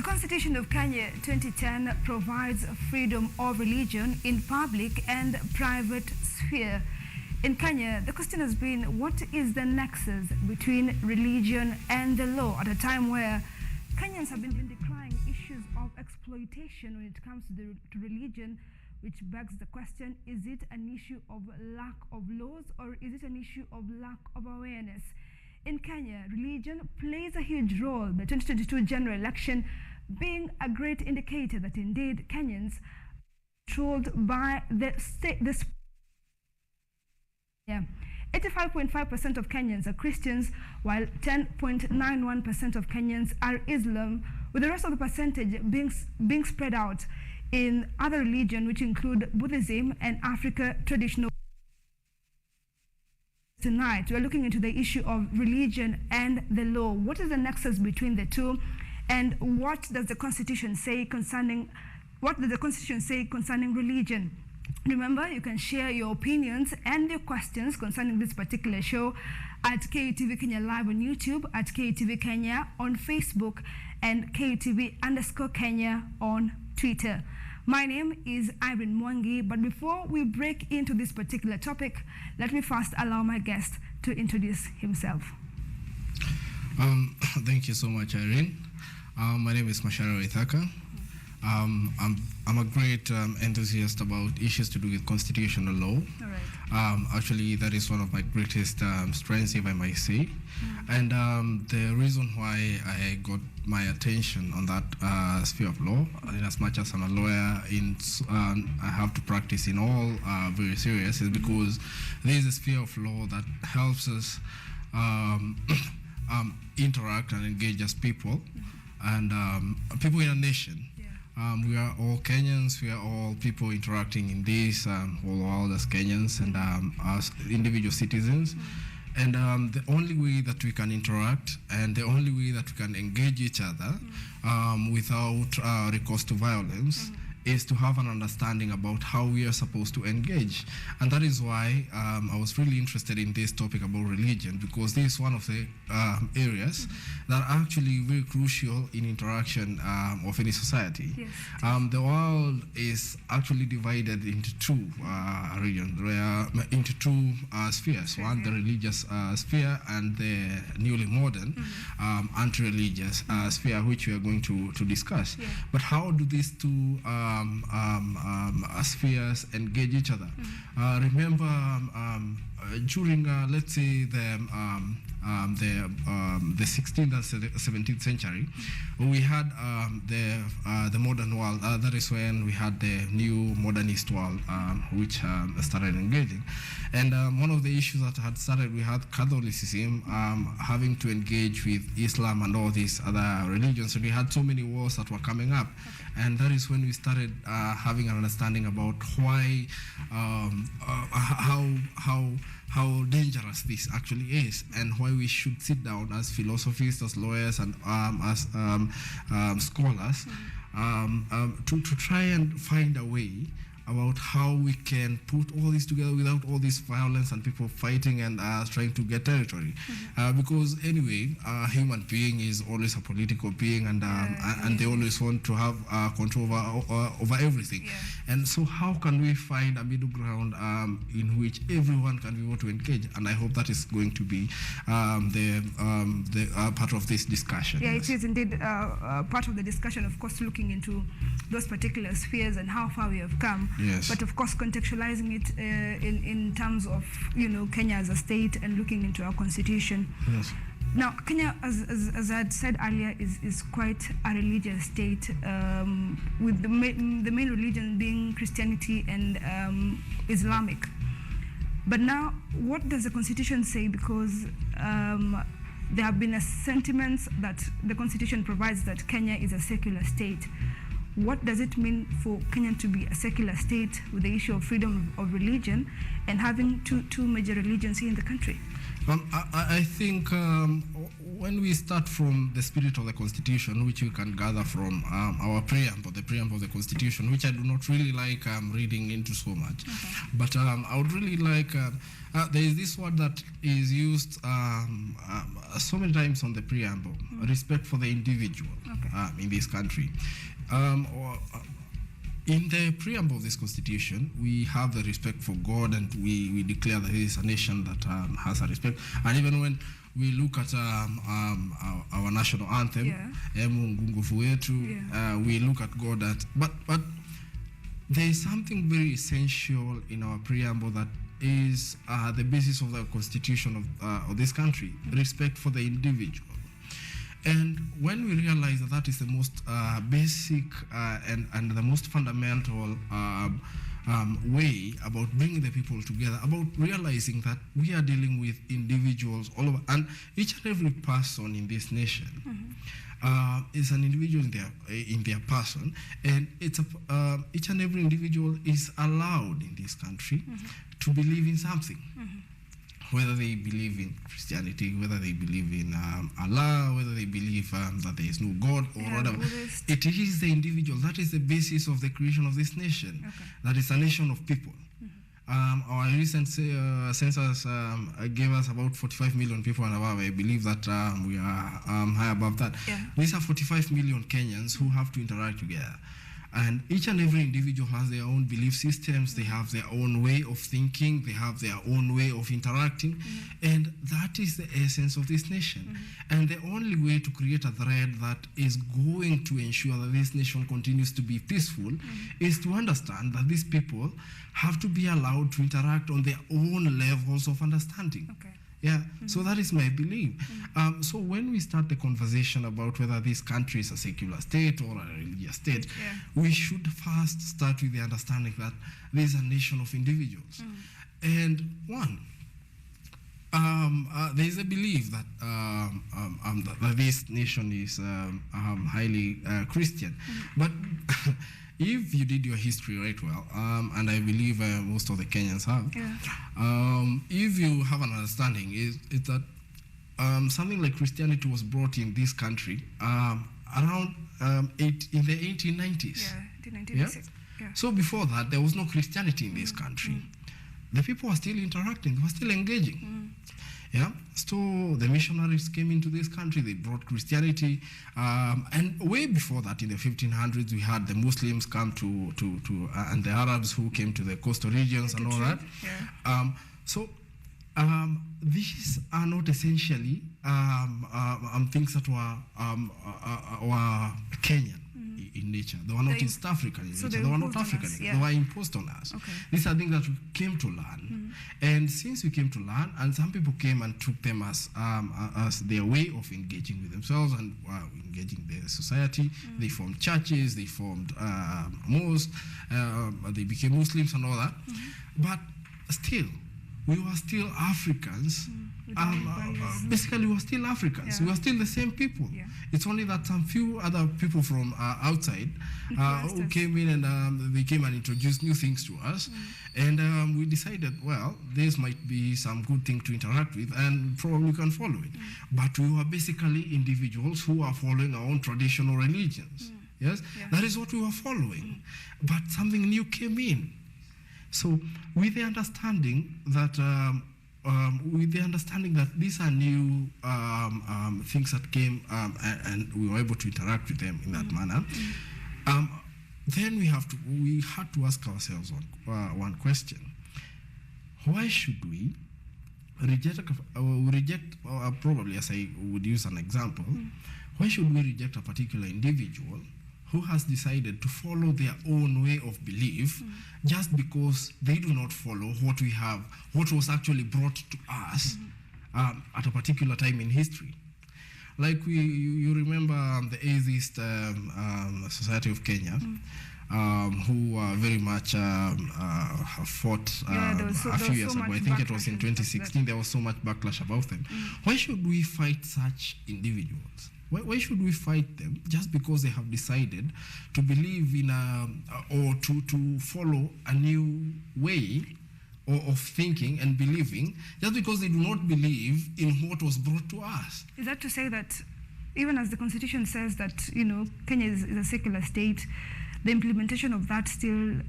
The Constitution of Kenya 2010 provides freedom of religion in public and private sphere. In Kenya, the question has been, what is the nexus between religion and the law at a time where Kenyans have been decrying issues of exploitation when it comes to religion, which begs the question, is it an issue of lack of laws or is it an issue of lack of awareness? In Kenya, religion plays a huge role, the 2022 general election being a great indicator that indeed Kenyans are controlled by the state. 85.5% of Kenyans are Christians, while 10.91% of Kenyans are Islam, with the rest of the percentage being spread out in other religions, which include Buddhism and Africa traditional. Tonight, we're looking into the issue of religion and the law. What is the nexus between the two, and what does the Constitution say concerning religion? Remember, you can share your opinions and your questions concerning this particular show at KUTV Kenya Live on YouTube, at KUTV Kenya on Facebook, and KUTV_Kenya on Twitter. My name is IRENE MWANGI, but before we break into this particular topic, let me first allow my guest to introduce himself. Thank you so much, Irene. My name is Mashara Waithaka. I'm a great enthusiast about issues to do with constitutional law. All right. Actually, that is one of my greatest strengths, if I might say. And the reason why I got my attention on that sphere of law, in as much as I'm a lawyer, I have to practice in all various areas, is because there is a sphere of law that helps us interact and engage as people and people in a nation. We are all Kenyans, we are all people interacting in this whole world as Kenyans and as individual citizens. And the only way that we can interact and the only way that we can engage each other without recourse to violence is to have an understanding about how we are supposed to engage. And that is why I was really interested in this topic about religion, because this is one of the areas that are actually very crucial in interaction of any society. Yes. The world is actually divided into two regions, into two spheres. One, the religious sphere, and the newly modern anti-religious sphere, which we are going to discuss. Yeah. But how do these two spheres engage each other? Remember, during let's say the 16th and 17th century, we had the modern world. That is when we had the new modernist world, which started engaging. And one of the issues that had started, we had Catholicism having to engage with Islam and all these other religions. So we had so many wars that were coming up. And that is when we started having an understanding about why, how dangerous this actually is, and why we should sit down as philosophers, as lawyers, and as scholars to try and find a way about how we can put all this together without all this violence and people fighting and trying to get territory. Because anyway, a human being is always a political being, and they always want to have control over everything. Yeah. And so how can we find a middle ground in which everyone can be able to engage? And I hope that is going to be the part of this discussion. Yeah, it is indeed part of the discussion, of course, looking into those particular spheres and how far we have come. Yes. But of course, contextualizing it in terms of, Kenya as a state and looking into our constitution. Yes. Now, Kenya, as I had said earlier, is quite a religious state, with the main religion being Christianity and Islamic. But now, what does the Constitution say? Because there have been sentiments that the Constitution provides that Kenya is a secular state. What does it mean for Kenya to be a secular state with the issue of freedom of religion and having two major religions here in the country? I think when we start from the spirit of the Constitution, which we can gather from our preamble, the preamble of the Constitution, which I do not really like reading into so much, but I would really like, there is this word that is used so many times on the preamble, respect for the individual in this country. In the preamble of this Constitution, we have the respect for God, and we declare that it is a nation that has a respect. And even when we look at our national anthem, we look at God. But there is something very essential in our preamble that is the basis of the Constitution of this country, respect for the individual. And when we realize that that is the most basic and the most fundamental way about bringing the people together, about realizing that we are dealing with individuals all over, and each and every person in this nation is an individual in their person, and it's each and every individual is allowed in this country to believe in something. Whether they believe in Christianity, whether they believe in Allah, whether they believe that there is no God or whatever. Buddhist. It is the individual. That is the basis of the creation of this nation. That is a nation of people. Our recent census gave us about 45 million people and above. I believe that we are high above that. These are 45 million Kenyans who have to interact together. And each and every individual has their own belief systems, they have their own way of thinking, they have their own way of interacting, and that is the essence of this nation. And the only way to create a thread that is going to ensure that this nation continues to be peaceful is to understand that these people have to be allowed to interact on their own levels of understanding. So that is my belief. So when we start the conversation about whether this country is a secular state or a religious state, we should first start with the understanding that there is a nation of individuals. And there is a belief that, that this nation is highly Christian. But if you did your history right well, and I believe most of the Kenyans have, if you have an understanding, is that something like Christianity was brought in this country around in the 1890s. 1896. So before that, there was no Christianity in this country. The people were still interacting, they were still engaging. So the missionaries came into this country, they brought Christianity, and way before that, in the 1500s, we had the Muslims come and the Arabs who came to the coastal regions and all that. These are not essentially things that were Kenyan in nature. They were not East African in nature. They were not African. They were imposed on us. These are things that we came to learn. And since we came to learn, and some people came and took them as their way of engaging with themselves and engaging the society. They formed churches, they formed mosques, they became Muslims and all that. But still, we were still Africans. Basically, we were still Africans. We were still the same people. It's only that some few other people from outside who came in and they came and introduced new things to us. And we decided, well, this might be some good thing to interact with and probably can follow it. But we were basically individuals who are following our own traditional religions. That is what we were following. But something new came in. So with the understanding that these are new things that came and we were able to interact with them in that manner, then we had to ask ourselves one question: why should we reject? Probably, as I would use an example, why should we reject a particular individual who has decided to follow their own way of belief just because they do not follow what was actually brought to us at a particular time in history? Like you remember the Atheist Society of Kenya, who very much fought a few years ago. I think it was in 2016. There was so much backlash about them. Why should we fight such individuals? Why should we fight them just because they have decided to believe in or to follow a new way of thinking and believing just because they do not believe in what was brought to us. Is that to say that even as the Constitution says that, Kenya is a secular state, the implementation of that still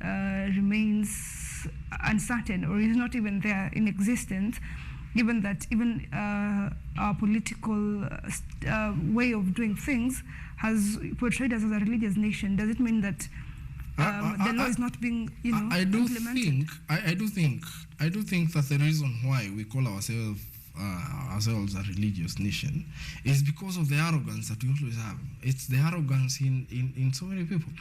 remains uncertain or is not even there in existence, given that even our political way of doing things has portrayed us as a religious nation? Does it mean that the law is not being, implemented? I do think that the reason why we call ourselves a religious nation is because of the arrogance that we always have. It's the arrogance in so many people.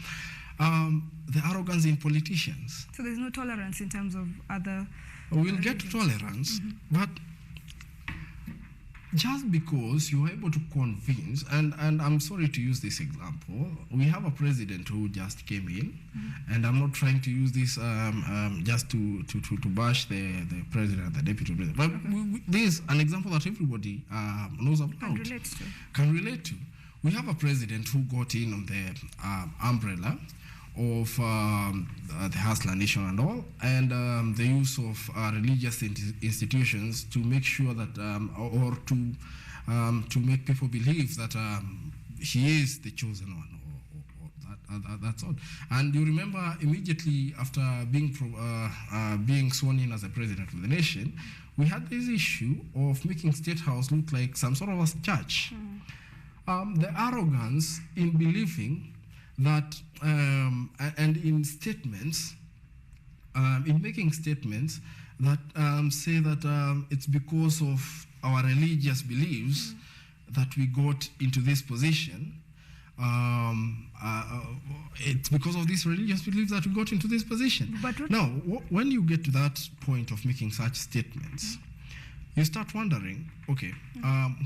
The arrogance in politicians. So there's no tolerance in terms of other We'll get to tolerance, but just because you are able to convince, and I'm sorry to use this example, we have a president who just came in, and I'm not trying to use this just to bash the president, the deputy president, but this is an example that everybody knows about. Can relate to. We have a president who got in on the umbrella of the Hustler Nation and all, and the use of religious institutions to make sure that, or to make people believe that he is the chosen one, or that's all. And you remember immediately after being sworn in as the president of the nation, we had this issue of making State House look like some sort of a church. The arrogance in believing that, and in statements, in making statements that say that it's because of our religious beliefs that we got into this position. It's because of these religious beliefs that we got into this position. But now, when you get to that point of making such statements, you start wondering, okay,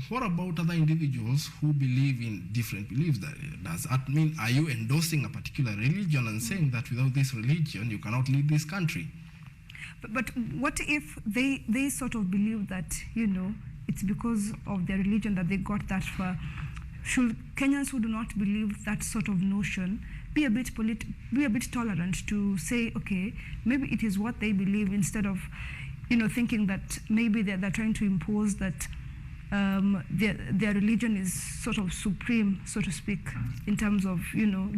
what about other individuals who believe in different beliefs? Does that mean, are you endorsing a particular religion and saying that without this religion, you cannot lead this country? But what if they sort of believe that, it's because of their religion that they got that far? Should Kenyans who do not believe that sort of notion be a bit tolerant to say, okay, maybe it is what they believe, instead of thinking that maybe they're trying to impose that their religion is sort of supreme, so to speak, in terms of,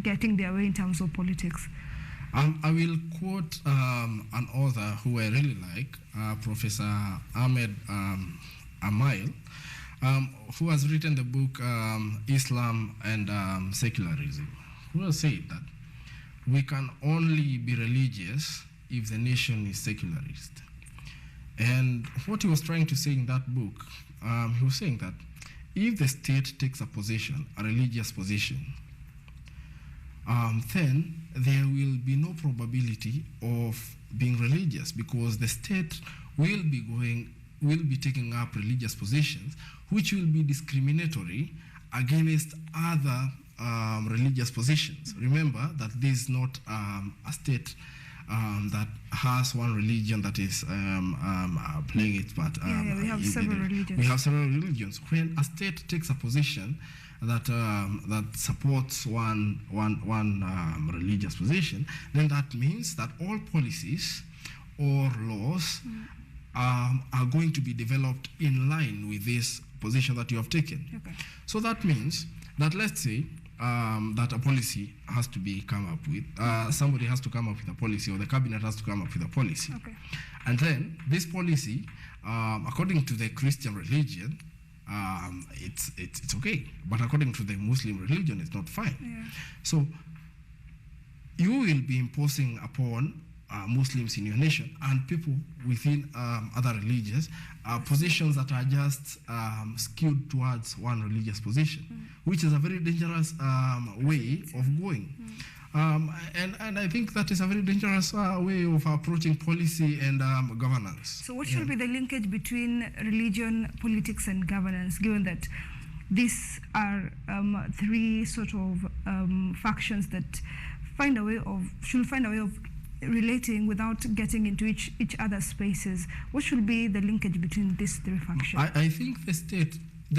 getting their way in terms of politics? I will quote an author who I really like, Professor Ahmed Amail, who has written the book Islam and Secularism, who has said that we can only be religious if the nation is secularist. And what he was trying to say in that book, he was saying that if the state takes a position, a religious position, then there will be no probability of being religious, because the state will be taking up religious positions which will be discriminatory against other religious positions. Remember that this is not a state that has one religion that is playing its part. We have several religions. We have several religions. When a state takes a position that that supports one religious position, then that means that all policies or laws are going to be developed in line with this position that you have taken. Okay. So that means that, let's say, that a policy has to be come up with, somebody has to come up with a policy, or the cabinet has to come up with a policy. Okay. And then this policy, according to the Christian religion, it's okay, but according to the Muslim religion, it's not fine. Yeah. So you will be imposing upon Muslims in your nation and people within other religions positions that are just skewed towards one religious position, which is a very dangerous way of going. And I think that is a very dangerous way of approaching policy and governance. So what should be the linkage between religion, politics, and governance, given that these are three sort of factions that should find a way of relating without getting into each other's spaces? What should be the linkage between these three factions? I think the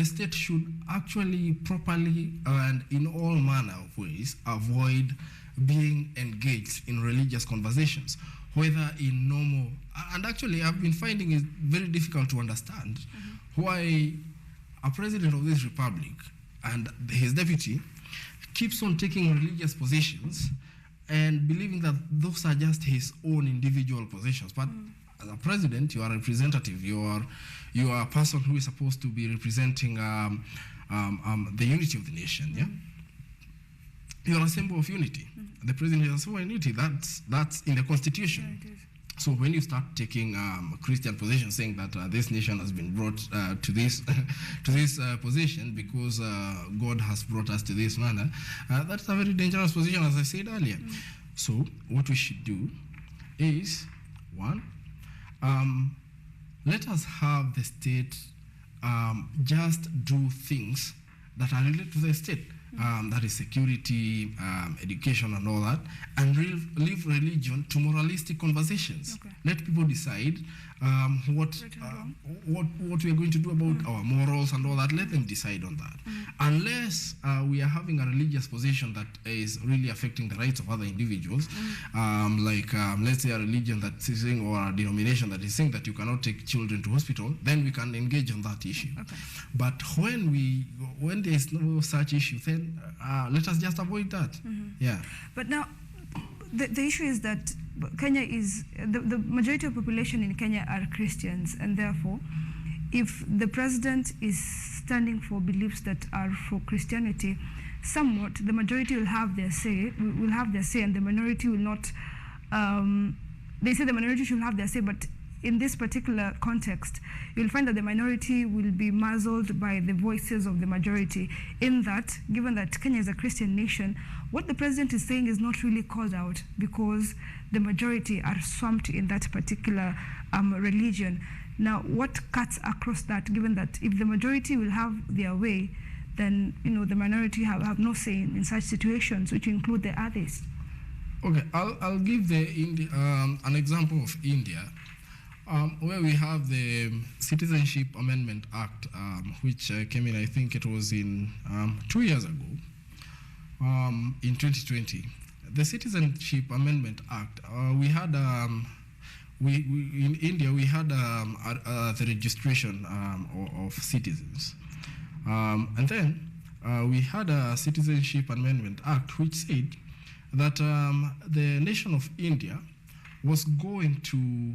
state should actually properly and in all manner of ways avoid being engaged in religious conversations. whether in normal, and actually I've been finding it very difficult to understand why a president of this republic and his deputy keeps on taking religious positions and believing that those are just his own individual positions. But as a president, you are a representative. You are a person who is supposed to be representing the unity of the nation. Yeah, you are a symbol of unity. The president is a symbol of unity. That's in the constitution. Yeah, it is. So when you start taking Christian position, saying that this nation has been brought to this position because God has brought us to this manner, that's a very dangerous position, as I said earlier. So what we should do is, one, let us have the state just do things that are related to the state. That is security, education, and all that, and leave religion to moralistic conversations. Okay. Let people decide what we are going to do about our morals and all that. Let them decide on that. Unless we are having a religious position that is really affecting the rights of other individuals, let's say a religion that is saying, or a denomination that is saying that you cannot take children to hospital, then we can engage on that issue. Okay. But when there is no such issue, then let us just avoid that. Yeah. But now, the issue is that Kenya is, the majority of population in Kenya are Christians, and therefore, if the president is standing for beliefs that are for Christianity, somewhat the majority will have their say, and the minority will not. They say the minority should have their say, but in this particular context, you'll find that the minority will be muzzled by the voices of the majority. In that, given that Kenya is a Christian nation, what the president is saying is not really called out because the majority are swamped in that particular religion. Now, what cuts across that, given that if the majority will have their way, then the minority have no say in such situations, which include the atheists? Okay, I'll give an example of India. Where we have the Citizenship Amendment Act, which came in, I think it was in 2 years ago, in 2020. The Citizenship Amendment Act, we had, in India, we had the registration of citizens. And then we had a Citizenship Amendment Act, which said that the nation of India was going to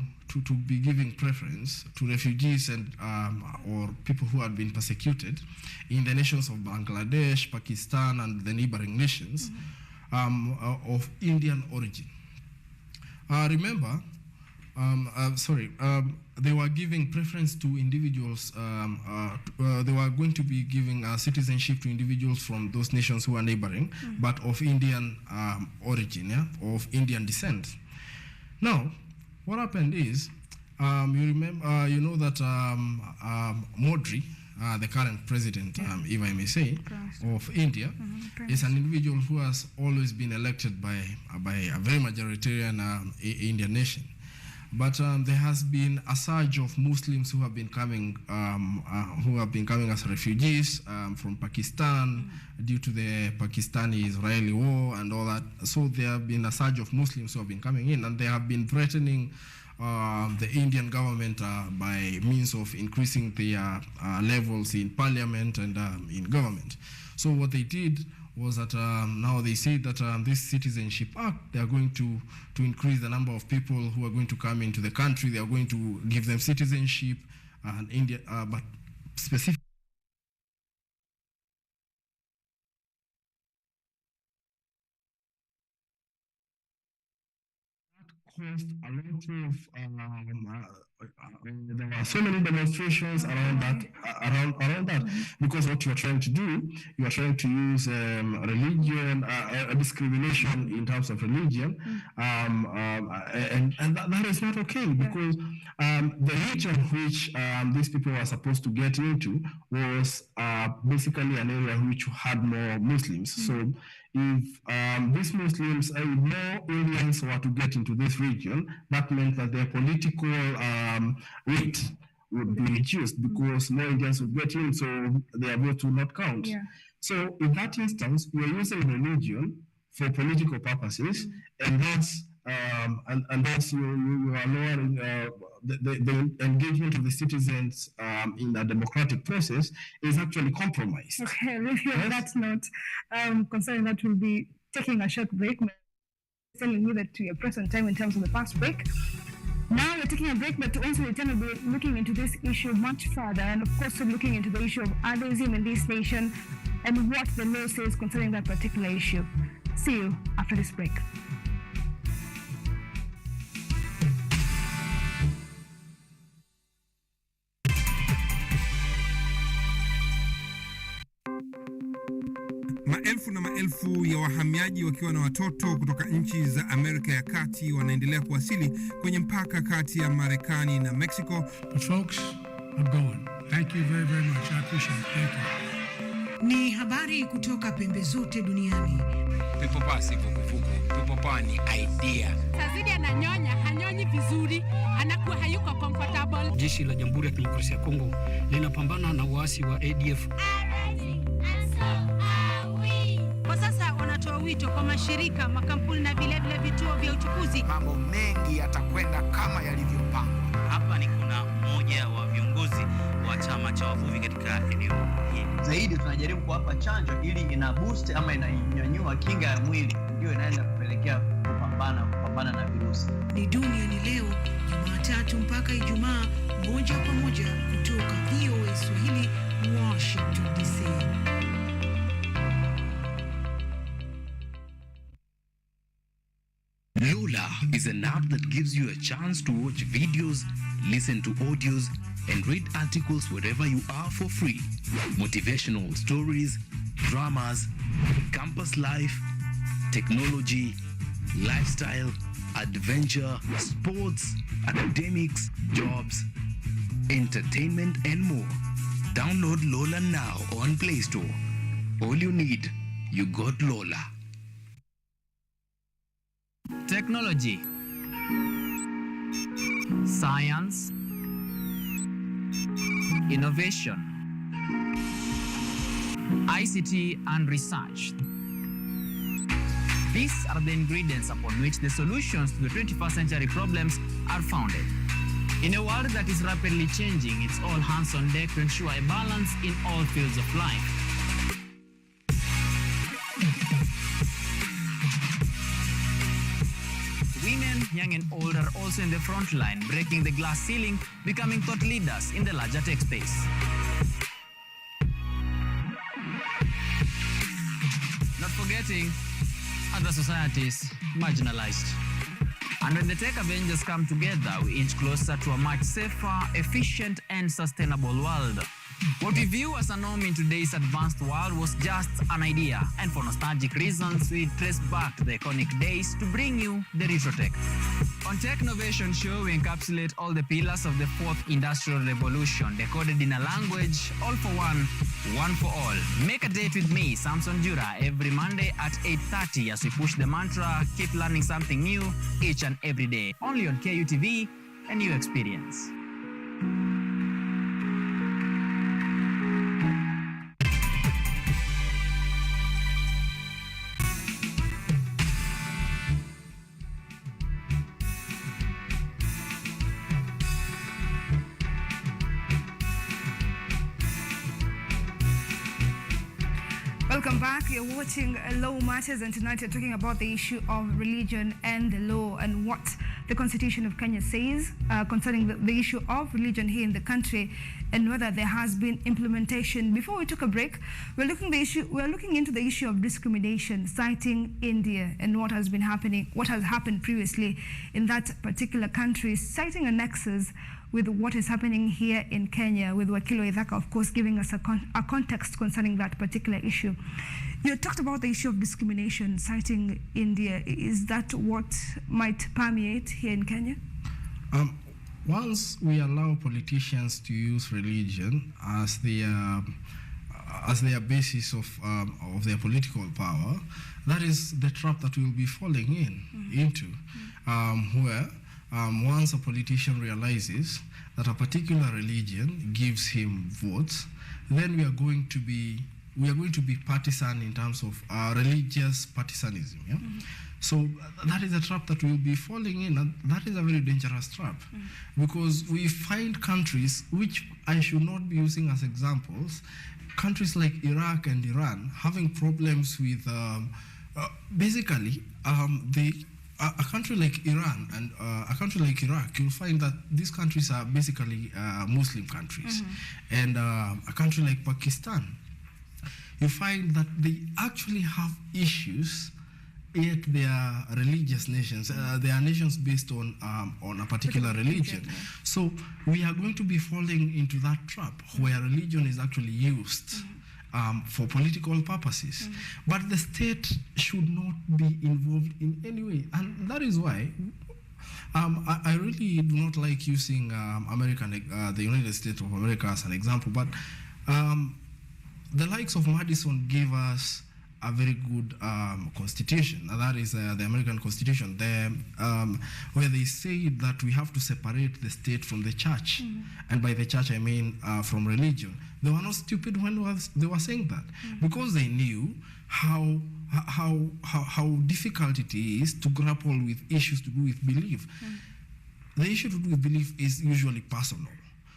be giving preference to refugees and or people who had been persecuted in the nations of Bangladesh, Pakistan, and the neighboring nations of Indian origin. Remember, they were giving preference to individuals. They were going to be giving citizenship to individuals from those nations who are neighboring, but of Indian origin, of Indian descent. Now, what happened is, you know that Modi, the current president, if I may say, of India, is an individual who has always been elected by a very majoritarian Indian nation. But there has been a surge of Muslims who have been coming as refugees from Pakistan due to the Pakistani-Israeli war and all that. So there have been a surge of Muslims who have been coming in, and they have been threatening the Indian government by means of increasing their levels in parliament and in government. So what they did was that now they say that this Citizenship Act, they are going to increase the number of people who are going to come into the country. They are going to give them citizenship, and India, but specifically. Caused a lot of there were so many demonstrations around that because what you are trying to do, you are trying to use religion, discrimination in terms of religion, and that is not okay, because the region which these people were supposed to get into was basically an area which had more Muslims. So if these Muslims, more Indians were to get into this region, that meant that their political weight would be reduced because more Indians would get in, so their vote would not count. Yeah. So in that instance, we are using religion for political purposes, and thus and thus you are lowering the engagement of the citizens in the democratic process is actually compromised. Okay, really on that note, concerning that, we'll be taking a short break. Telling me that you're pressed on time in terms of the past break. Now we're taking a break, but once we return, we'll be looking into this issue much further, and of course, we're looking into the issue of atheism in this nation and what the law says concerning that particular issue. See you after this break. Maelfu na maelfu ya wahamiaji wakiwa na watoto kutoka nchi za Amerika ya Kati wanaendelea kuwasili kwenye mpaka kati ya Marekani na Mexico. But folks, I'm going. Thank you very, very much. I appreciate it. Thank you. Ni habari kutoka pembe zote duniani. People pass vuguvugu. People pass ni idea. Tazidi ananyonya, hanyonyi vizuri, anakuwa hayuko comfortable. Jeshi la Jamhuri ya Kidemokrasia ya Kongo linapambana na waasi wa ADF. Kwa sasa wanatoa wito kwa mashirika, makampuni na vile vituo vya uchukuzi. Mambo mengi yatakwenda kama yalivyopangwa. Hapa ni kuna mmoja wa viongozi wa chama cha wavuvi katika eneo hili. Zaidi tunajaribu kuwapa chanjo ili ina boost ama inanyanyua kinga ya mwili, ndio inaenda kupelekea kupambana na virusi. Ni duniani leo, Jumatatu mpaka Ijumaa, moja kwa moja kutoka VOA Swahili, Washington DC. Lola is an app that gives you a chance to watch videos, listen to audios, and read articles wherever you are for free. Motivational stories, dramas, campus life, technology, lifestyle, adventure, sports, academics, jobs, entertainment, and more. Download Lola now on Play Store. All you need, you got Lola. Technology, science, innovation, ICT and research. These are the ingredients upon which the solutions to the 21st century problems are founded. In a world that is rapidly changing, it's all hands on deck to ensure a balance in all fields of life. Women, young and old, are also in the front line, breaking the glass ceiling, becoming thought leaders in the larger tech space. Not forgetting other societies marginalized. And when the tech Avengers come together, we inch closer to a much safer, efficient, and sustainable world. What we view as a norm in today's advanced world was just an idea, and for nostalgic reasons, we trace back to the iconic days to bring you the retro tech. On Tech Innovation Show, we encapsulate all the pillars of the fourth industrial revolution, decoded in a language, all for one for all. Make a date with me, Samson Jura, every Monday at 8:30 as we push the mantra, keep learning something new each and every day. Only on KUTV, a new experience. Welcome back. You're watching Law Matters, and tonight you're talking about the issue of religion and the law and what the Constitution of Kenya says concerning the issue of religion here in the country and whether there has been implementation. Before we took a break, we're looking into the issue of discrimination, citing India and what has happened previously in that particular country, citing a nexus with what is happening here in Kenya, with Wakilo Ithaka, of course, giving us a context concerning that particular issue. You talked about the issue of discrimination, citing India. Is that what might permeate here in Kenya? Once we allow politicians to use religion as their basis of their political power, that is the trap that we'll be falling into, where once a politician realizes that a particular religion gives him votes, then we are going to be we are going to be partisan in terms of religious partisanism. Yeah? So that is a trap that we'll be falling in, and that is a very dangerous trap, because we find countries, which I should not be using as examples, countries like Iraq and Iran having problems with basically a country like Iran and a country like Iraq. You'll find that these countries are basically Muslim countries, and a country like Pakistan, you find that they actually have issues, yet they are religious nations. They are nations based on a particular religion. So we are going to be falling into that trap where religion is actually used for political purposes. But the state should not be involved in any way. And that is why I really do not like using the United States of America as an example, but the likes of Madison gave us a very good constitution. That is the American Constitution, where they say that we have to separate the state from the church. And by the church, I mean from religion. They were not stupid when they were saying that, because they knew how difficult it is to grapple with issues to do with belief. The issue to do with belief is usually personal.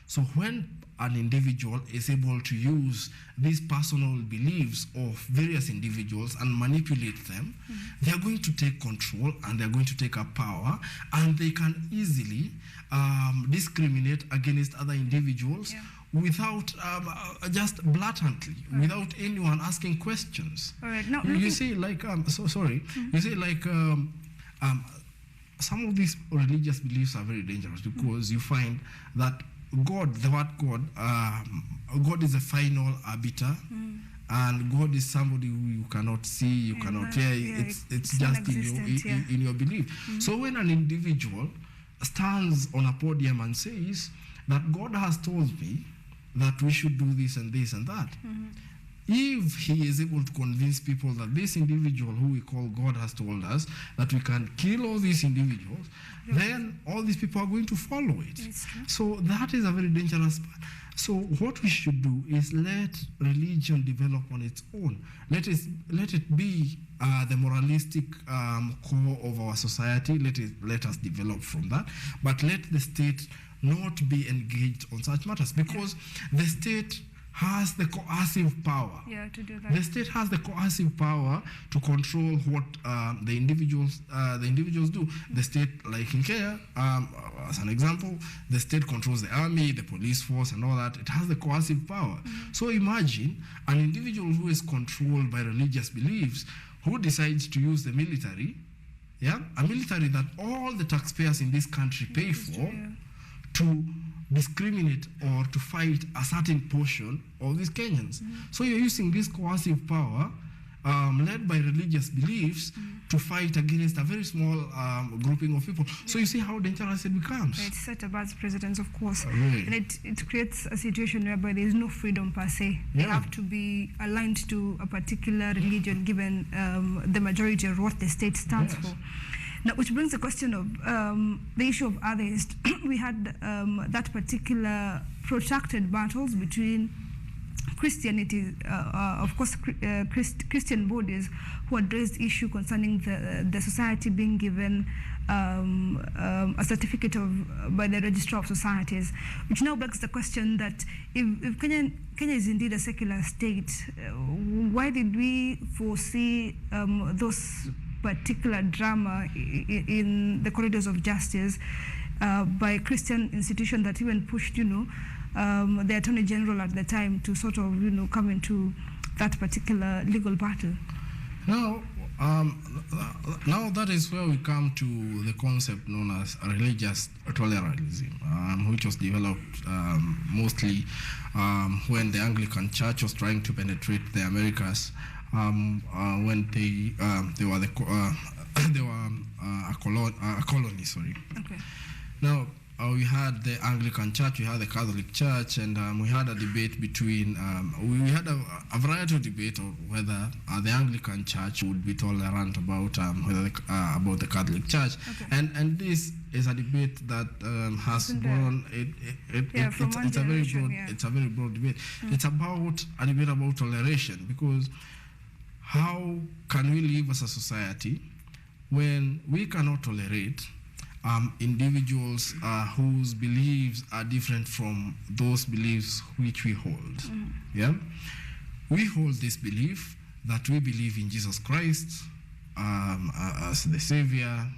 So when an individual is able to use these personal beliefs of various individuals and manipulate them, they are going to take control and they're going to take up power, and they can easily discriminate against other individuals without just blatantly, without anyone asking questions. All right. Now, you see, like, you see, like, some of these religious beliefs are very dangerous, because you find that God, the word God, God is a final arbiter, and God is somebody who you cannot see, you cannot hear. It's just in your belief. So when an individual stands on a podium and says that God has told me that we should do this and this and that, if he is able to convince people that this individual who we call God has told us that we can kill all these individuals, then all these people are going to follow it. So that is a very dangerous part. So what we should do is let religion develop on its own. Let it be the moralistic core of our society. Let us develop from that. But let the state not be engaged on such matters, because the state has the coercive power. To do that. The state has the coercive power to control what the individuals do. The state, like in Kenya, as an example, the state controls the army, the police force, and all that. It has the coercive power. So imagine an individual who is controlled by religious beliefs, who decides to use the military, a military that all the taxpayers in this country pay for, to discriminate or to fight a certain portion of these Kenyans. So you're using this coercive power led by religious beliefs to fight against a very small grouping of people. So you see how dangerous it becomes. It set a bad precedent, of course. Really? And it creates a situation whereby there is no freedom per se. They have to be aligned to a particular religion, given the majority of what the state stands for. Now, which brings the question of the issue of atheist. We had that particular protracted battles between Christianity, of course, Christian bodies who had raised issue concerning the society being given a certificate by the Registrar of Societies, which now begs the question that if Kenya is indeed a secular state, why did we foresee those particular drama in the corridors of justice by a Christian institution that even pushed, the Attorney General at the time to sort of, come into that particular legal battle? Now that is where we come to the concept known as religious toleralism, which was developed mostly when the Anglican Church was trying to penetrate the Americas. When they were a colony. Sorry. Okay. Now, we had the Anglican Church, we had the Catholic Church, and we had a debate between, we had a variety of debate of whether the Anglican Church would be tolerant about about the Catholic Church, and this is a debate that has grown. It's a very broad debate. It's about a debate about toleration, because how can we live as a society when we cannot tolerate individuals whose beliefs are different from those beliefs which we hold? Yeah, we hold this belief that we believe in Jesus Christ as the Savior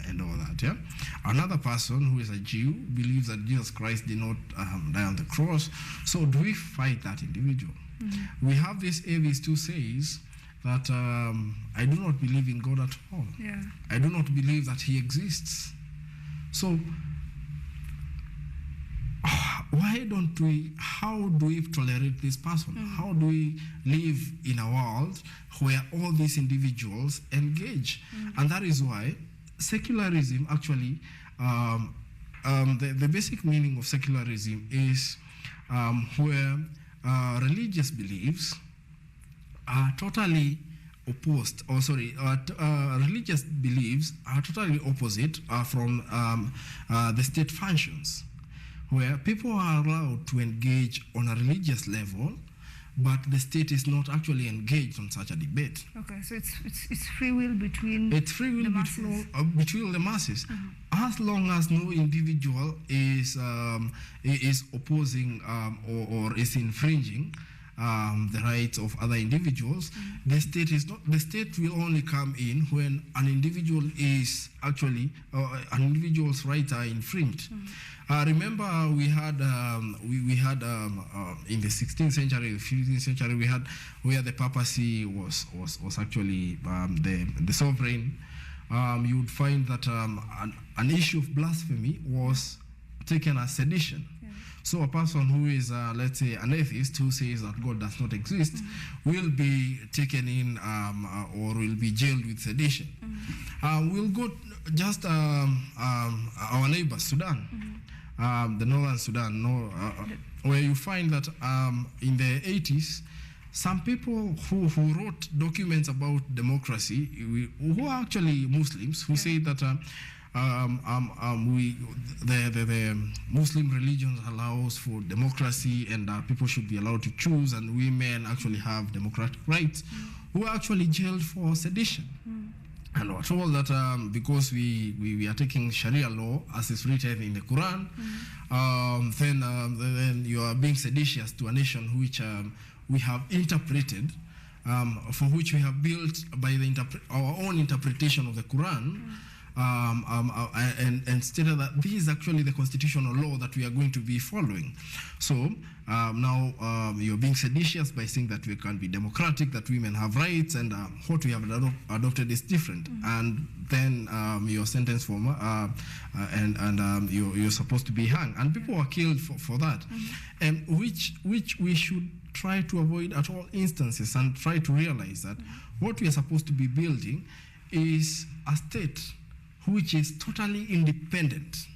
and all that. Yeah, another person who is a Jew believes that Jesus Christ did not die on the cross. So do we fight that individual? We have this Avis who says that I do not believe in God at all. Yeah. I do not believe that He exists. So why don't we, how do we tolerate this person? How do we live in a world where all these individuals engage? And that is why secularism actually, the basic meaning of secularism is where religious beliefs are totally opposed, or sorry, religious beliefs are totally opposite from the state functions, where people are allowed to engage on a religious level, but the state is not actually engaged on such a debate. Okay, so it's free will between the masses. Between the masses. As long as no individual is opposing or is infringing the rights of other individuals, the state is not. The state will only come in when an individual is actually an individual's rights are infringed. Remember, we had in the 16th century, the 15th century, we had where the papacy was actually the sovereign. You would find that an issue of blasphemy was taken as sedition. So a person who is, let's say, an atheist who says that God does not exist will be taken in or will be jailed with sedition. We'll go just our neighbor, Sudan, the northern Sudan, where you find that in the 80s, some people who wrote documents about democracy, who are actually Muslims, who say that the Muslim religion allows for democracy and people should be allowed to choose, and women actually have democratic rights, who are actually jailed for sedition. And we're told that because we are taking Sharia law as is written in the Quran, then you are being seditious to a nation which we have interpreted, for which we have built by our own interpretation of the Quran. And stated that this is actually the constitutional law that we are going to be following. So now you're being seditious by saying that we can be democratic, that women have rights, and what we have adopted is different. And then you're sentenced for and you're supposed to be hanged, and people are killed for that, and which we should try to avoid at all instances, and try to realize that what we are supposed to be building is a state which is totally independent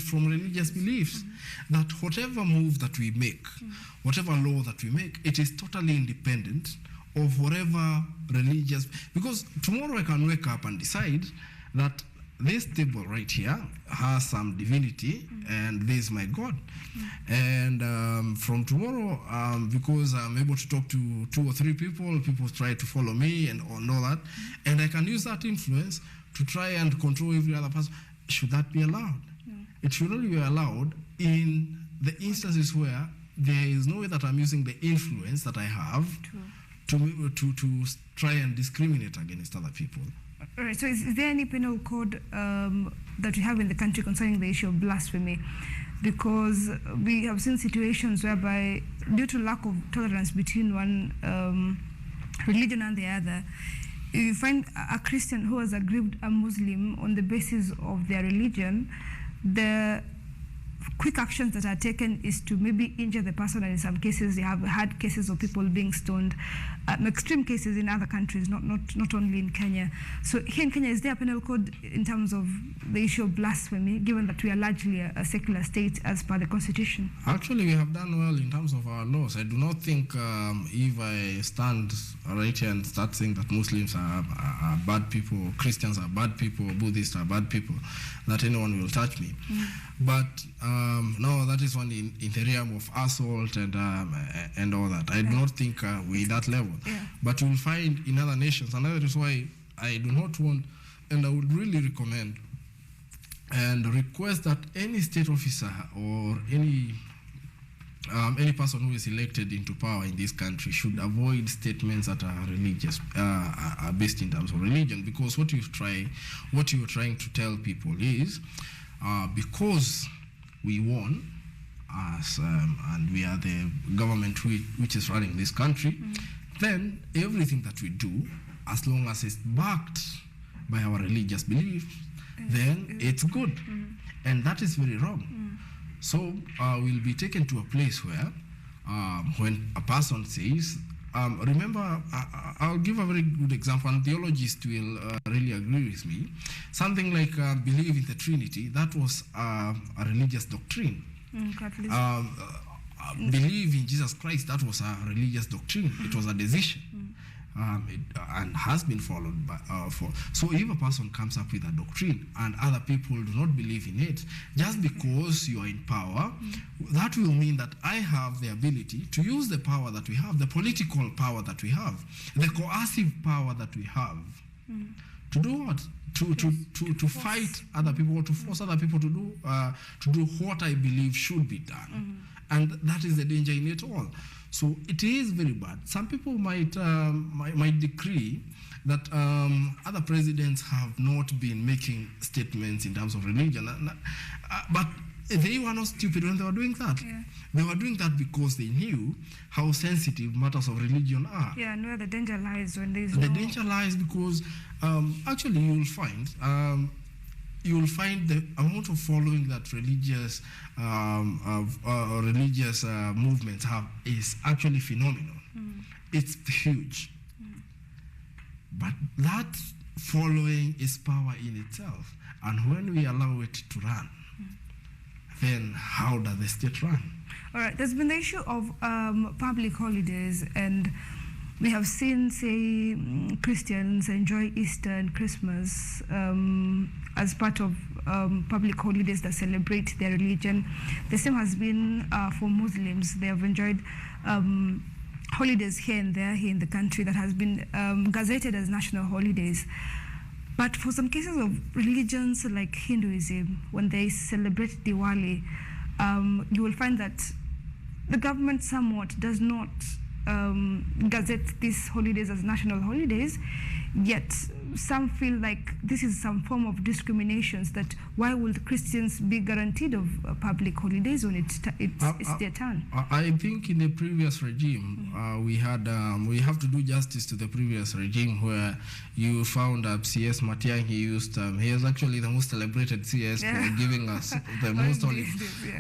from religious beliefs, that whatever move that we make, whatever law that we make, it is totally independent of whatever religious, because tomorrow I can wake up and decide that this table right here has some divinity and this is my God. And from tomorrow, because I'm able to talk to 2 or 3 people try to follow me and all that, and I can use that influence to try and control every other person. Should that be allowed? It should only be allowed in the instances where there is no way that I'm using the influence that I have to try and discriminate against other people. All right, so is there any penal code that we have in the country concerning the issue of blasphemy? Because we have seen situations whereby, due to lack of tolerance between one religion and the other, you find a Christian who has aggrieved a Muslim on the basis of their religion, the quick actions that are taken is to maybe injure the person, and in some cases they have had cases of people being stoned. extreme cases in other countries, not only in Kenya. So here in Kenya, is there a penal code in terms of the issue of blasphemy, given that we are largely a secular state as per the constitution? Actually, we have done well in terms of our laws. I do not think if I stand right here and start saying that Muslims are bad people, Christians are bad people, Buddhists are bad people, that anyone will touch me. But no, that is only in the realm of assault and all that. I do not think we're that level. But you will find in other nations, and that is why I do not want, and I would really recommend and request that any state officer or any person who is elected into power in this country should avoid statements that are religious, are based in terms of religion, because what you're trying to tell people is, because we won, and we are the government which is running this country, then everything that we do, as long as it's backed by our religious beliefs, then it's good. And that is very wrong. So we'll be taken to a place where when a person says, remember, I'll give a very good example, and theologians will really agree with me. Something like believe in the Trinity, that was a religious doctrine. Believe in Jesus Christ, that was a religious doctrine. It was a decision. And has been followed by so if a person comes up with a doctrine and other people do not believe in it, just because you are in power, that will mean that I have the ability to use the power that we have, the political power that we have, the coercive power that we have, to do what? To fight other people, or to force other people to do what I believe should be done. And that is the danger in it all. So it is very bad. Some people might decree that other presidents have not been making statements in terms of religion, but they were not stupid when they were doing that. They were doing that because they knew how sensitive matters of religion are. Yeah, and where the danger lies when there is the danger lies because actually you will find the amount of following that religious movements have is actually phenomenal. It's huge. But that following is power in itself. And when we allow it to run, then how does the state run? All right, there's been the issue of public holidays, and we have seen, say, Christians enjoy Easter and Christmas as part of public holidays that celebrate their religion. The same has been for Muslims. They have enjoyed holidays here and there here in the country that has been gazetted as national holidays. But for some cases of religions like Hinduism, when they celebrate Diwali, you will find that the government somewhat does not gazette these holidays as national holidays, yet some feel like this is some form of discrimination, that why would Christians be guaranteed of public holidays when it's their turn? I think in the previous regime, we have to do justice to the previous regime, where you found CS Matiang'i he was actually the most celebrated CS for giving us the most holidays.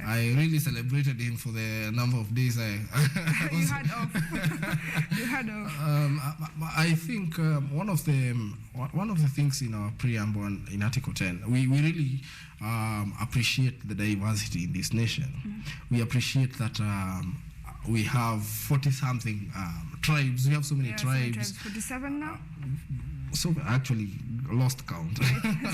I really celebrated him for the number of days you had off. I think one of the things in our preamble in Article 10, we really appreciate the diversity in this nation. We appreciate that we have 40-something tribes. We have so many tribes. 47 now? So actually lost count.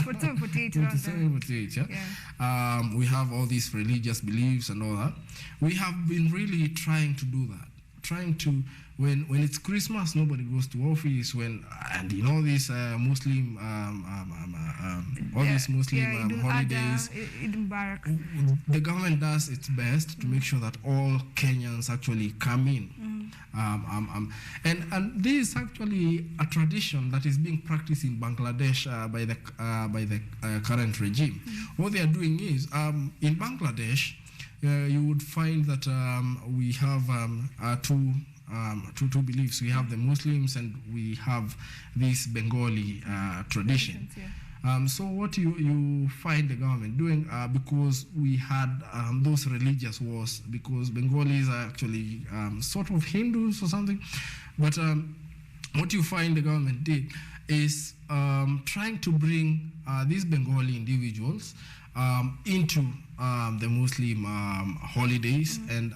47, 48. 47, 48, yeah. We have all these religious beliefs and all that. We have been really trying to do that. Trying to, when it's Christmas, nobody goes to office. And in all these Muslim holidays, the government does its best to make sure that all Kenyans actually come in. And this is actually a tradition that is being practiced in Bangladesh by the current regime. What they are doing is, in Bangladesh, you would find that we have two beliefs. We have the Muslims and we have this Bengali tradition. So what you find the government doing, because we had those religious wars, because Bengalis are actually sort of Hindus or something, but what you find the government did is trying to bring these Bengali individuals into the Muslim holidays and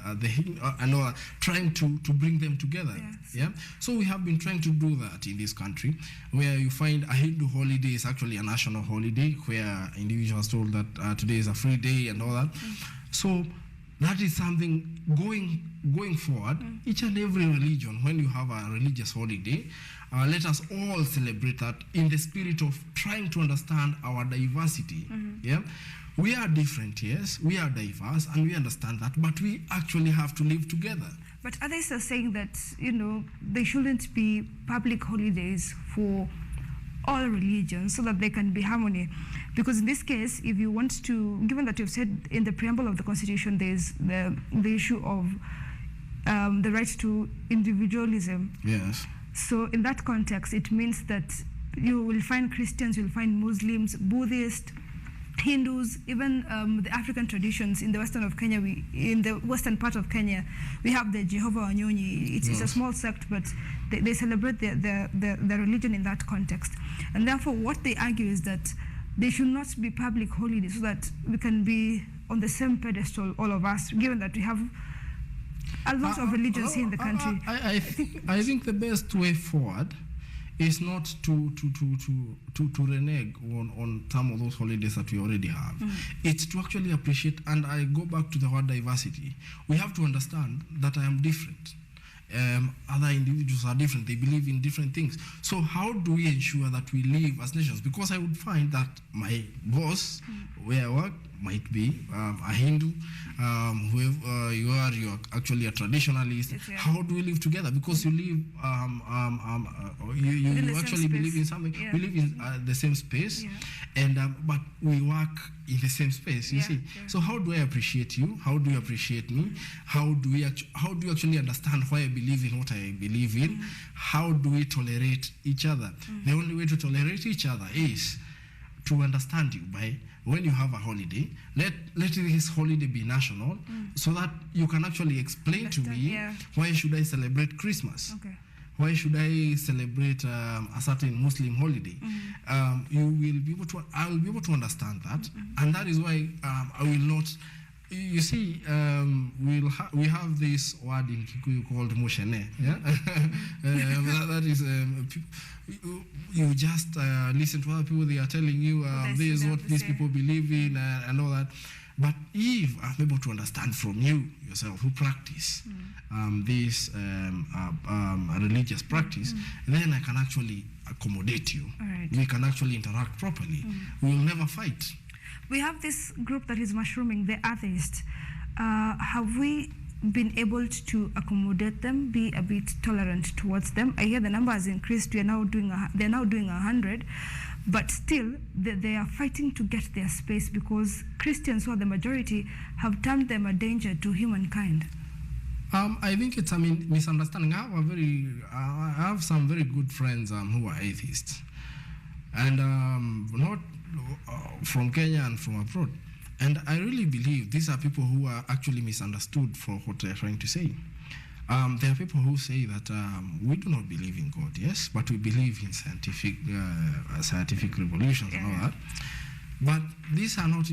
trying to bring them together. Yes. Yeah. So we have been trying to do that in this country, where you find a Hindu holiday is actually a national holiday, where individuals told that today is a free day and all that. So that is something going forward. Each and every religion, when you have a religious holiday, let us all celebrate that in the spirit of trying to understand our diversity. Yeah, we are different, yes, we are diverse, and we understand that, but we actually have to live together. But others are saying that, you know, there shouldn't be public holidays for all religions so that there can be harmony. Because in this case, if you want to, given that you've said in the preamble of the Constitution, there's the issue of the right to individualism. Yes. So in that context, it means that you will find Christians, you'll find Muslims, Buddhists, Hindus, even the African traditions in the western of Kenya. In the western part of Kenya, we have the Jehovah Wanyonyi. It's a small sect, but they celebrate the religion in that context. And therefore, what they argue is that they should not be public holidays, so that we can be on the same pedestal, all of us, given that we have a lot of religions here in the country. I think the best way forward is not to renege on some of those holidays that we already have. It's to actually appreciate, and I go back to the word diversity. We have to understand that I am different. Other individuals are different. They believe in different things. So how do we ensure that we live as nations? Because I would find that my boss, where I work, might be a Hindu, whoever you are actually a traditionalist. Yes, yeah. How do we live together? Because you live, you actually believe in something. Yeah. We live in the same space, and but we work in the same space. You see. Yeah. So how do I appreciate you? How do you appreciate me? How do you actually understand why I believe in what I believe in? How do we tolerate each other? The only way to tolerate each other is to understand you by, when you have a holiday, let this holiday be national, so that you can actually explain to me why should I celebrate Christmas? Okay. Why should I celebrate a certain Muslim holiday? You will be able to. I will be able to understand that, and that is why I will not. You see, we have this word in Kikuyu called mushene. Yeah, that is you just listen to other people. They are telling you this is what these people believe in and all that. But if I'm able to understand from you yourself who practice this religious practice, then I can actually accommodate you. Right. We can actually interact properly. We will never fight. We have this group that is mushrooming, the atheists. Have we been able to accommodate them, be a bit tolerant towards them? I hear the number has increased. They're now doing 100, but still they are fighting to get their space, because Christians, who are the majority, have termed them a danger to humankind. I think it's a misunderstanding. I have some very good friends who are atheists, and not from Kenya and from abroad. And I really believe these are people who are actually misunderstood for what they're trying to say. There are people who say that we do not believe in God, yes, but we believe in scientific revolutions and all that. But these are not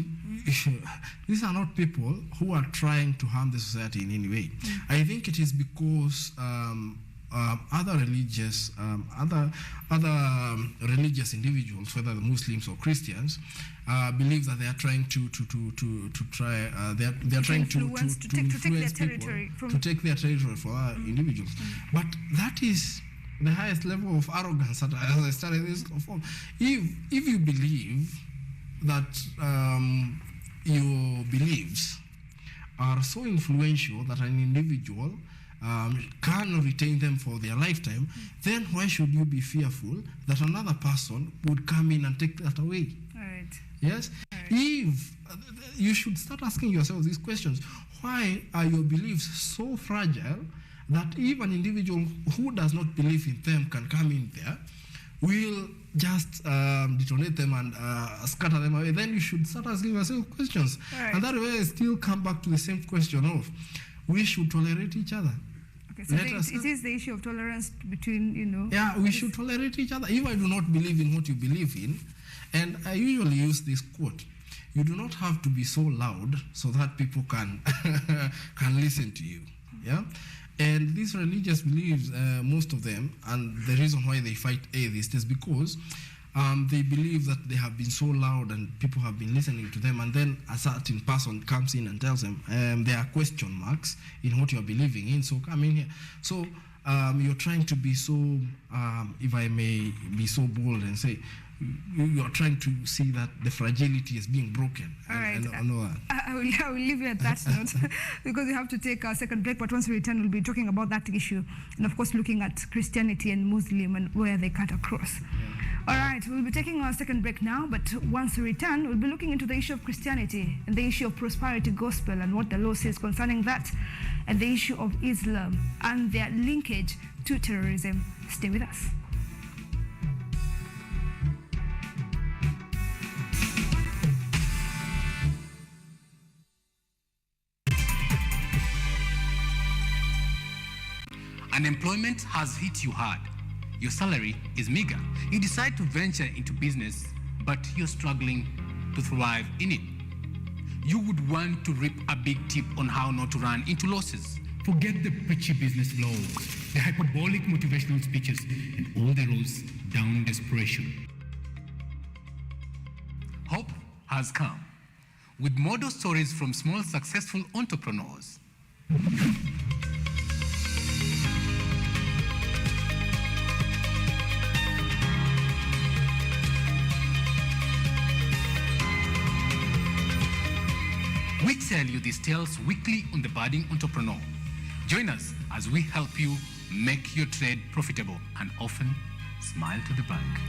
people who are trying to harm the society in any way. I think it is because other religious individuals, whether the Muslims or Christians, believe that they are trying to influence people, to take their territory for other individuals. But that is the highest level of arrogance, as I started this form. If you believe that your beliefs are so influential that an individual can retain them for their lifetime, then why should you be fearful that another person would come in and take that away? Right. Yes? Right. If you should start asking yourself these questions. Why are your beliefs so fragile that if an individual who does not believe in them can come in there, will just detonate them and scatter them away? Then you should start asking yourself questions. Right. And that way I still come back to the same question of, we should tolerate each other. Okay, so it is the issue of tolerance between, you know. Yeah, we should tolerate each other. If I do not believe in what you believe in, and I usually use this quote, you do not have to be so loud so that people can can listen to you. Yeah, and these religious beliefs, most of them, and the reason why they fight atheists is because they believe that they have been so loud and people have been listening to them, and then a certain person comes in and tells them there are question marks in what you are believing in, so come in here. So you're trying to be so, if I may be so bold and say, you're trying to see that the fragility is being broken. All right. I know that. I will leave you at that note because we have to take a second break. But once we return, we'll be talking about that issue. And of course, looking at Christianity and Muslim and where they cut across. Yeah. All right. We'll be taking our second break now. But once we return, we'll be looking into the issue of Christianity and the issue of prosperity gospel and what the law says concerning that, and the issue of Islam and their linkage to terrorism. Stay with us. Unemployment has hit you hard. Your salary is meager. You decide to venture into business, but you're struggling to thrive in it. You would want to reap a big tip on how not to run into losses. Forget the preachy business vlogs, the hyperbolic motivational speeches, and all the roads down desperation. Hope has come with model stories from small successful entrepreneurs. We tell you these tales weekly on The Budding Entrepreneur. Join us as we help you make your trade profitable and often smile to the bank.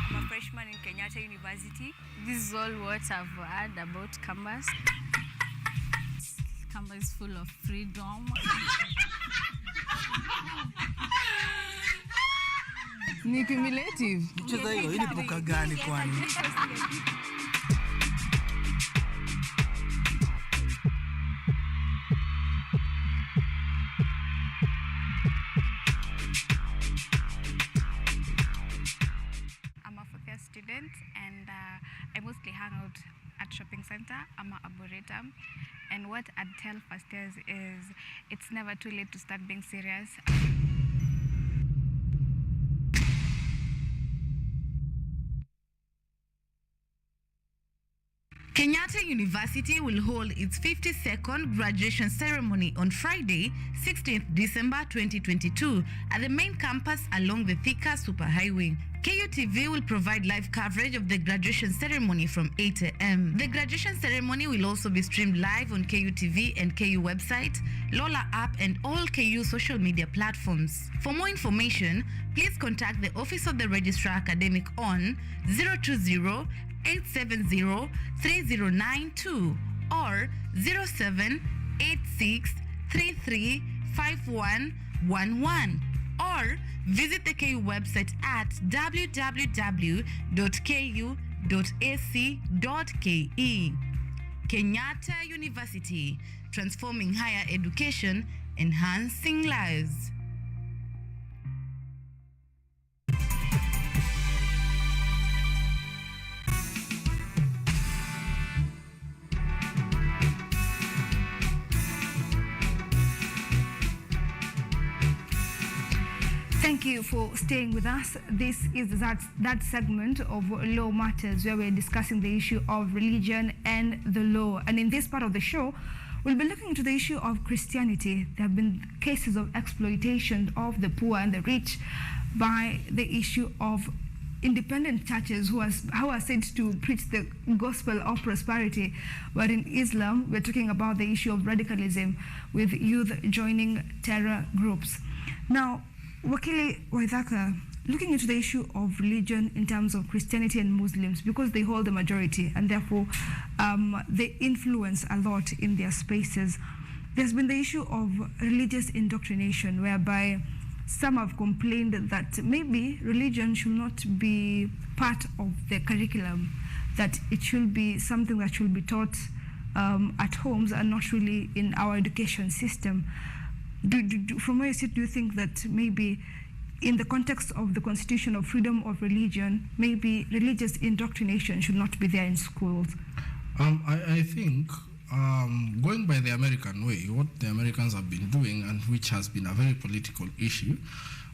I'm a freshman in Kenyatta University. This is all what I've heard about campus. Campus is full of freedom. Ni cumulative. Mchezo hiyo ili poka gani kwani? I'm a fourth year student and I mostly hang out at shopping center. I'm an arboretum. And what I'd tell first years is it's never too late to start being serious. Kenyatta University will hold its 52nd graduation ceremony on Friday, 16th December 2022 at the main campus along the Thika Superhighway. KUTV will provide live coverage of the graduation ceremony from 8 a.m. The graduation ceremony will also be streamed live on KUTV and KU website, Lola app, and all KU social media platforms. For more information, please contact the Office of the Registrar Academic on 020-870-3092 or 0786335111 or visit the KU website at www.ku.ac.ke. Kenyatta University, transforming higher education, enhancing lives. Thank you for staying with us. This is that segment of Law Matters where we're discussing the issue of religion and the law. And in this part of the show, we'll be looking into the issue of Christianity. There have been cases of exploitation of the poor and the rich by the issue of independent churches who are said to preach the gospel of prosperity. But in Islam, we're talking about the issue of radicalism with youth joining terror groups. Now, Wakili Waithaka, looking into the issue of religion in terms of Christianity and Muslims, because they hold the majority and therefore they influence a lot in their spaces. There's been the issue of religious indoctrination, whereby some have complained that maybe religion should not be part of the curriculum, that it should be something that should be taught at homes and not really in our education system. From where you sit, do you think that maybe in the context of the Constitution of freedom of religion, maybe religious indoctrination should not be there in schools? I think going by the American way, what the Americans have been doing, and which has been a very political issue,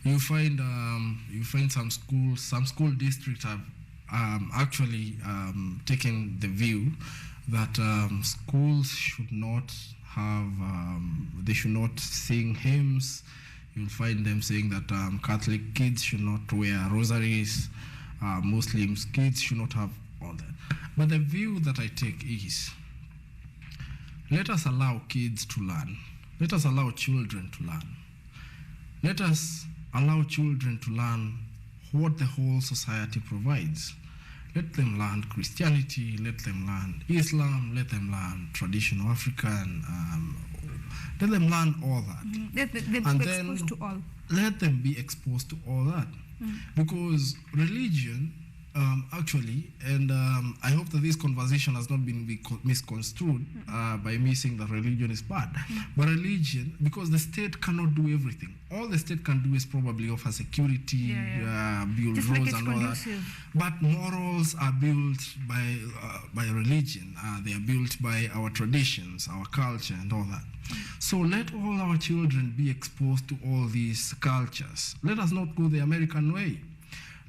you find some school districts have actually taken the view that schools should not have, they should not sing hymns. You'll find them saying that Catholic kids should not wear rosaries, Muslim kids should not have all that. But the view that I take is, let us allow kids to learn. Let us allow children to learn. Let us allow children to learn what the whole society provides. Let them learn Christianity, let them learn Islam, let them learn traditional African, let them learn all that. Let them and be then exposed to all. Let them be exposed to all that. Because religion, actually, and I hope that this conversation has not been misconstrued by me saying that religion is bad. But religion, because the state cannot do everything. All the state can do is probably offer security, build just roads like and all conducive. that. But morals are built by religion. They are built by our traditions, our culture, and all that. So let all our children be exposed to all these cultures. Let us not go the American way.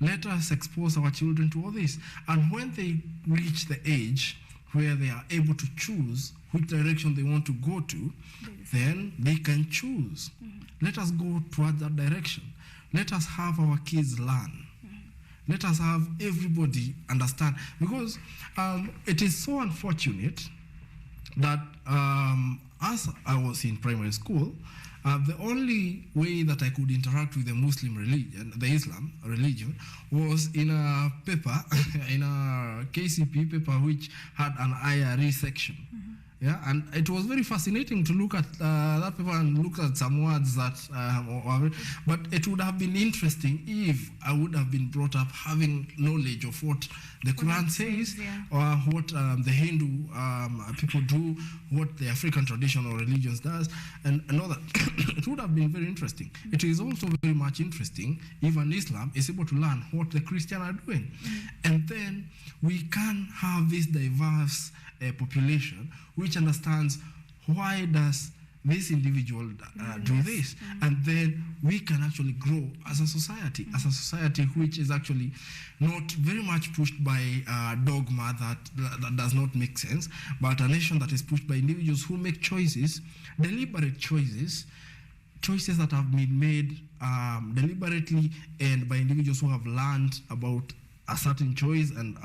Let us expose our children to all this. And when they reach the age where they are able to choose which direction they want to go to, then they can choose. Let us go towards that direction. Let us have our kids learn. Let us have everybody understand. Because it is so unfortunate that as I was in primary school, the only way that I could interact with the Muslim religion, the Islam religion, was in a paper, in a KCP paper which had an IRE section. Yeah, and it was very fascinating to look at that paper and look at some words that, but it would have been interesting if I would have been brought up having knowledge of what the Quran says, or what the Hindu people do, what the African tradition or religions does, and all that. It would have been very interesting. It is also very much interesting if an Islam is able to learn what the Christians are doing. And then we can have this diverse population which understands why does this individual do this, and then we can actually grow as a society, which is actually not very much pushed by dogma that does not make sense, but a nation that is pushed by individuals who make choices, deliberate choices that have been made deliberately and by individuals who have learned about a certain choice and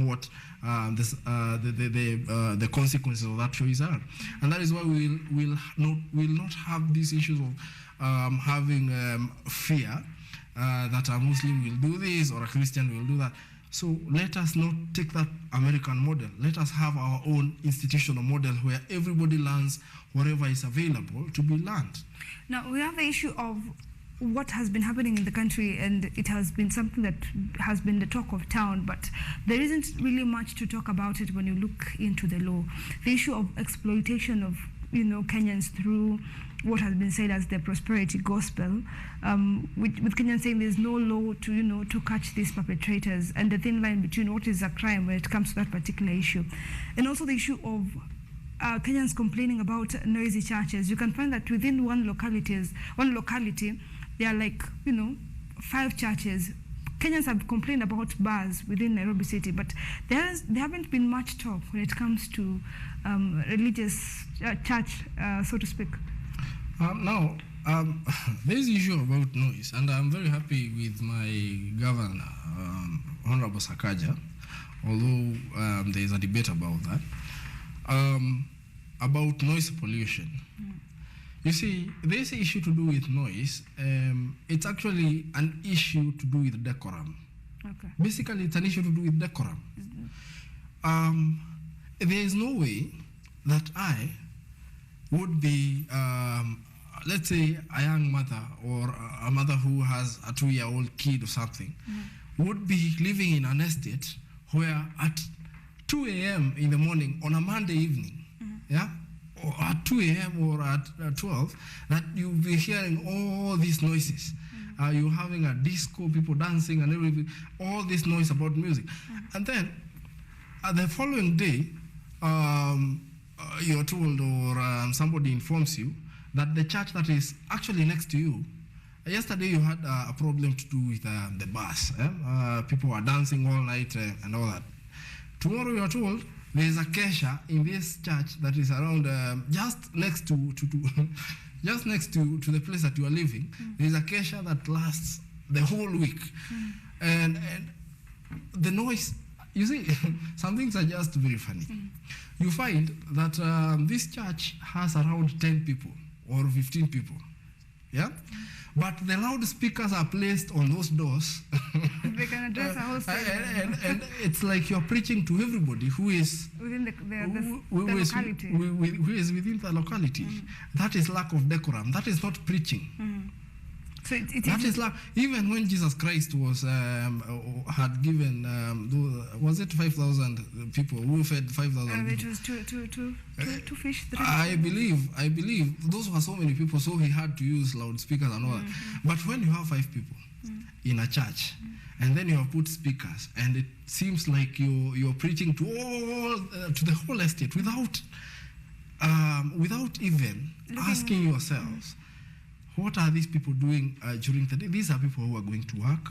what the consequences of that choice are. And that is why we will not have these issues of having fear that a Muslim will do this or a Christian will do that. So let us not take that American model. Let us have our own institutional model where everybody learns whatever is available to be learned. Now, we have the issue of what has been happening in the country, and it has been something that has been the talk of town, but there isn't really much to talk about it when you look into the law. The issue of exploitation of Kenyans through what has been said as the prosperity gospel, with Kenyans saying there's no law to catch these perpetrators, and the thin line between what is a crime when it comes to that particular issue, and also the issue of Kenyans complaining about noisy churches. You can find that within one locality, there are 5 churches. Kenyans have complained about bars within Nairobi City, but there haven't been much talk when it comes to religious church, so to speak. Now, there's the issue about noise, and I'm very happy with my governor, Honorable Sakaja, although there is a debate about that, about noise pollution. You see, this issue to do with noise, it's actually an issue to do with decorum. Okay. Basically, it's an issue to do with decorum. There is no way that I would be let's say a young mother or a mother who has a 2-year-old kid or something, would be living in an estate where at 2 a.m. in the morning on a Monday evening, yeah, or at 2 a.m. or at 12, that you'll be hearing all these noises. You're having a disco, people dancing and everything, all this noise about music. And then the following day, you're told or somebody informs you that the church that is actually next to you, yesterday you had a problem to do with the bus. People were dancing all night and all that. Tomorrow you are told there is a kesha in this church that is around just next to just next to the place that you are living. There is a kesha that lasts the whole week, and the noise. You see, some things are just very funny. You find that this church has around 10 people or 15 people, yeah? But the loudspeakers are placed on those doors. They can address a whole stadium. And it's like you're preaching to everybody who is within the locality. Who is within the locality. That is lack of decorum. That is not preaching. So that is like, even when Jesus Christ was had given was it 5,000 people who fed 5,000? It was two fish. 3 I believe those were so many people, so he had to use loudspeakers and all that. But when you have 5 people in a church, and then you have put speakers, and it seems like you're preaching to to the whole estate without even asking yourselves, what are these people doing during the day? These are people who are going to work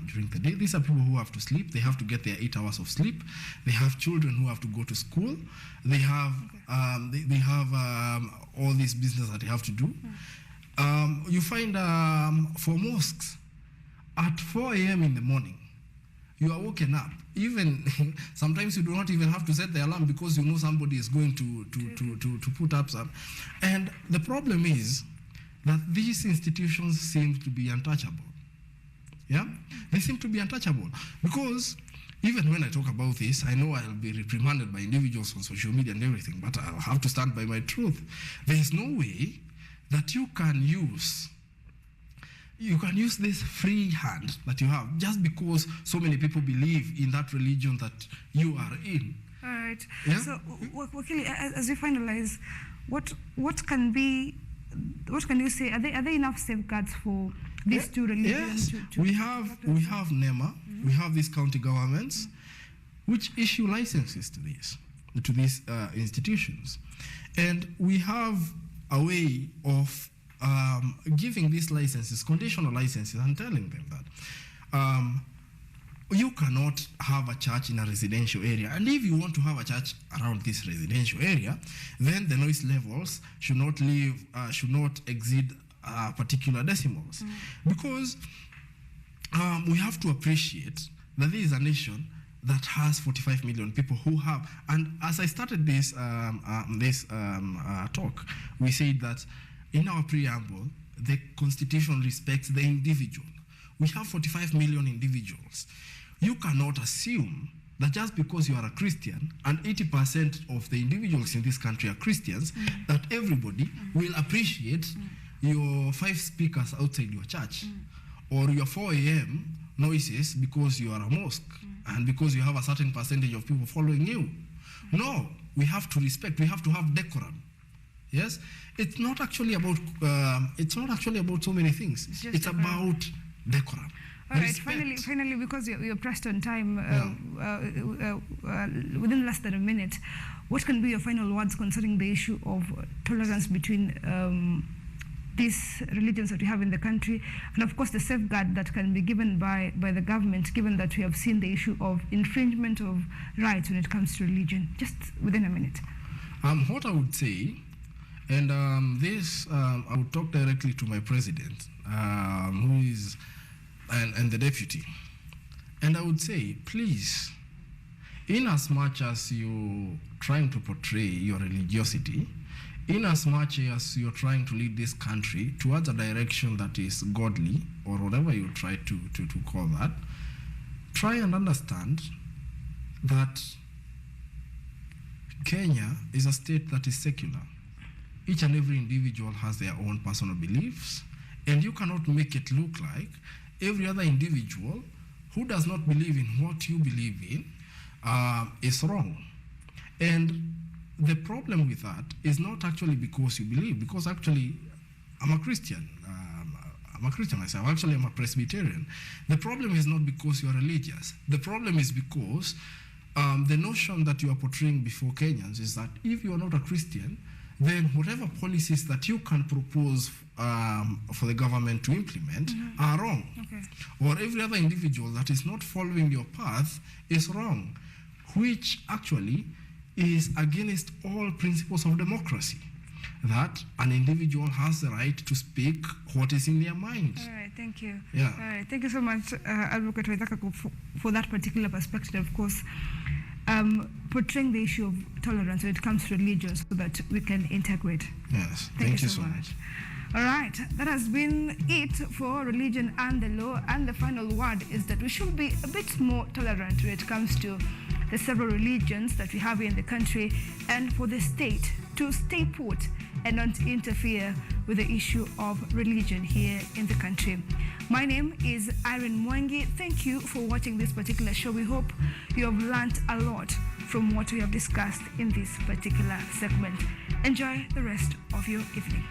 during the day. These are people who have to sleep. They have to get their 8 hours of sleep. They have children who have to go to school. They have they have all this business that they have to do. You find for mosques, at 4 a.m. in the morning, you are woken up. Even sometimes you do not even have to set the alarm because you know somebody is going to put up some. And the problem is that these institutions seem to be untouchable. Yeah? They seem to be untouchable. Because even when I talk about this, I know I'll be reprimanded by individuals on social media and everything, but I'll have to stand by my truth. There is no way that you can use this free hand that you have just because so many people believe in that religion that you are in. All right. Yeah? So, Wakili, as we finalize, what can you say? Are there enough safeguards for these two religions? Yes, we have NEMA, we have these county governments, which issue licenses to these institutions, and we have a way of giving these licenses, conditional licenses, and telling them that you cannot have a church in a residential area, and if you want to have a church around this residential area, then the noise levels should not exceed particular decimals, because we have to appreciate that this is a nation that has 45 million people who have, and as I started this talk, we said that in our preamble, the Constitution respects the individual. We have 45 million individuals. You cannot assume that just because you are a Christian and 80% of the individuals in this country are Christians, that everybody will appreciate your 5 speakers outside your church or your 4 a.m. noises because you are a mosque and because you have a certain percentage of people following you. No, we have to respect, we have to have decorum. Yes, it's not actually about so many things. It's about decorum. All right, finally, because you're pressed on time, within less than a minute, what can be your final words concerning the issue of tolerance between these religions that we have in the country, and of course the safeguard that can be given by the government, given that we have seen the issue of infringement of rights when it comes to religion? Just within a minute. What I would say, and I would talk directly to my president, who is and the deputy, and I would say, please, in as much as you're trying to portray your religiosity, in as much as you're trying to lead this country towards a direction that is godly, or whatever you try to call that, try and understand that Kenya is a state that is secular. each and every individual has their own personal beliefs, and you cannot make it look like every other individual who does not believe in what you believe in is wrong. And the problem with that is not actually because you believe, because actually I'm a Christian. I'm a Christian myself. Actually, I'm a Presbyterian. The problem is not because you are religious. The problem is because the notion that you are portraying before Kenyans is that if you are not a Christian, then whatever policies that you can propose for the government to implement are wrong. Okay. Or every other individual that is not following your path is wrong, which actually is against all principles of democracy, that an individual has the right to speak what is in their mind. All right, thank you. Yeah. All right, thank you so much, Advocate Waithaka, for that particular perspective, of course, portraying the issue of tolerance when it comes to religion so that we can integrate. Yes, Thank you so much. All right, that has been it for religion and the law, and the final word is that we should be a bit more tolerant when it comes to the several religions that we have in the country, and for the state to stay put and not interfere with the issue of religion here in the country. My name is IRENE MWANGI. Thank you for watching this particular show. We hope you have learned a lot from what we have discussed in this particular segment. Enjoy the rest of your evening.